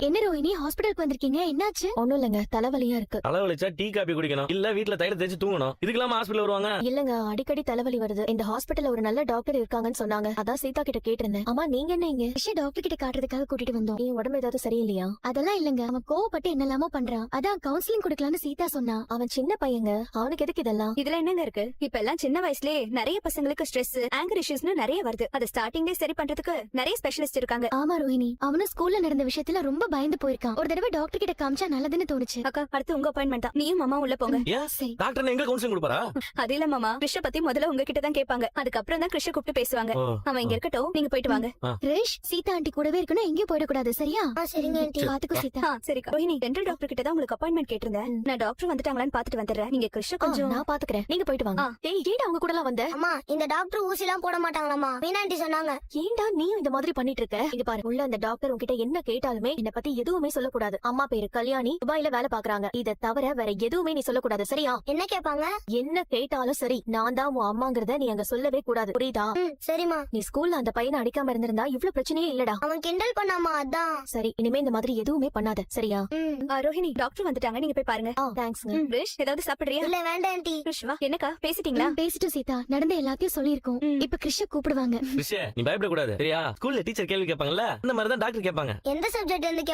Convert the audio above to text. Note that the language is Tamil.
என்ன ரோஹிணி ஹாஸ்பிடலுக்கு வந்திருக்கீங்க, என்னாச்சு? ஒண்ணும் இல்லங்க, தலைவலியா இருக்கு. தலைவலிச்சா டீ காபி குடிக்கணும், இல்ல வீட்ல தைல தேய்ச்சி தூங்கணும். இதுக்கெல்லாம் ஹாஸ்பிடல் வருவாங்க? இல்லங்க, அடிக்கடி தலைவலி வருது. இந்த ஹாஸ்பிடல்ல ஒரு நல்ல டாக்டர் இருக்காங்கன்னு சொன்னாங்க, அதான் சீதா கிட்ட கேட்டிருந்தேன். அம்மா நீங்க என்ன இங்க? டாக்டர் கிட்ட காட்டுறதுக்காக கூட்டிட்டு வந்தோம். நீ உடம்பு ஏதாவது சரியில்லையா? அதெல்லாம் இல்லங்க, அவன் கோவப்பட்டு என்னெல்லாமோ பண்றான், அதான் கவுன்சிலிங் கொடுக்கலாம்னு சீதா சொன்னா. அவன் சின்ன பையங்க, அவனுக்கு எதுக்கு இதெல்லாம்? இதுல என்னங்க இருக்கு? இப்ப எல்லாம் சின்ன வயசுலயே நிறைய பசங்களுக்கு ஸ்ட்ரெஸ், ஆங்கர் இஷ்யூஸ்னு நிறைய வருது. அதை ஸ்டார்டிங்லயே சரி பண்றதுக்கு நிறைய ஸ்பெஷலிஸ்ட் இருக்காங்க. ஆமா ரோஹிணி, அவனும் ஸ்கூல்ல நடந்த விஷயத்துல ரொம்ப பயந்து போயிருக்கான். ஒரு தடவை டாக்டர் கிட்ட காமிச்சா நல்லதுன்னு தோணுச்சு. அக்கா, அடுத்து உங்க அப்பாயின்மெண்ட் தான். நீயும் மாமா உள்ள போங்க. ஏன் டாக்டர் எங்க கவுன்சிலிங் கொடுப்பாரா? அது இல்ல மாமா, கிருஷ்ண பத்தி முதல்ல உங்ககிட்ட தான் கேட்பாங்க, அதுக்கப்புறம் தான் கிருஷ்ண கூப்பிட்டு பேசுவாங்க. அவன் இங்க இருக்கட்டும், நீங்க போயிட்டு வாங்க. கிரிஷ், சீதா ஆண்டி கூடவே இருக்கணும், எங்கேயும் போயிடக்கூடாது, சரியா? சரிங்க ஆண்டி, பாத்துக்கோ சீதா. சரிக்கா. ரோஹிணி, டென்டல் டாக்டர் கிட்ட தான் உங்களுக்கு அப்பாயின்மெண்ட் கேட்டிருந்தேன். நான் டாக்டர் வந்துட்டாங்களான்னு பாத்துட்டு வந்துடுறேன். நீங்க கிருஷ்ண கொஞ்சம் நான் பாத்துக்கிறேன், நீங்க போயிட்டு வாங்க. ஏய், ஏன்டா அவங்க கூட எல்லாம் வந்த? அம்மா, இந்த டாக்டர் ஊசி எல்லாம் போட மாட்டாங்களாமா, மீனாண்டி சொன்னாங்க. ஏன்டா நீயும் இந்த மாதிரி பண்ணிட்டு இருக்க? இங்க பாரு, உள்ள அந்த டாக்டர் உன்கிட்ட என்ன கேட்டாலுமே என்ன பத்தி எதுவுமே சொல்லக்கூடாது. அம்மா பேரு கல்யாணி, துபாயில வேலை பாக்குறாங்க. இத தவிர வேற எதுவுமே நீ சொல்லக்கூடாது, சரியா? என்ன கேட்பாங்க? என்ன கேட்டாலும் சரி, நான் தான் உன் அம்மாங்கறத நீ அங்க சொல்லவே கூடாது, புரியுதா? சரிம்மா. நீ ஸ்கூல்ல அந்த பையனை அடிக்காம இருந்திருந்தா இவ்ளோ பிரச்சனையே இல்லடா. அவன் கிண்டல் பண்ணாமா, அதான். சரி, இனிமே இந்த மாதிரி எதுவுமே பண்ணாத, சரியா? ரோஹிணி, டாக்டர் வந்துட்டாங்க, நீங்க போய் பாருங்க. தேங்க்ஸ்ங்க. கிருஷ், ஏதாவது சாப்பிடுறியா? இல்ல வேண்டாம் ஆண்டி. கிருஷ் வா. என்னக்கா பேசிட்டீங்களா? பேசிட்டு சீதா, நடந்த எல்லாத்தையும் சொல்லிருக்கோம். இப்ப கிருஷ்ண கூப்பிடுவாங்க. விஷயம் நீ பயப்பட கூடாது, சரியா? ஸ்கூல்ல டீச்சர் கேள்வி கேட்பாங்கல்ல, அந்த மாதிரி தான் டாக்டர் கேட்பாங்க. எந்த சப்ஜெக்ட் வந்து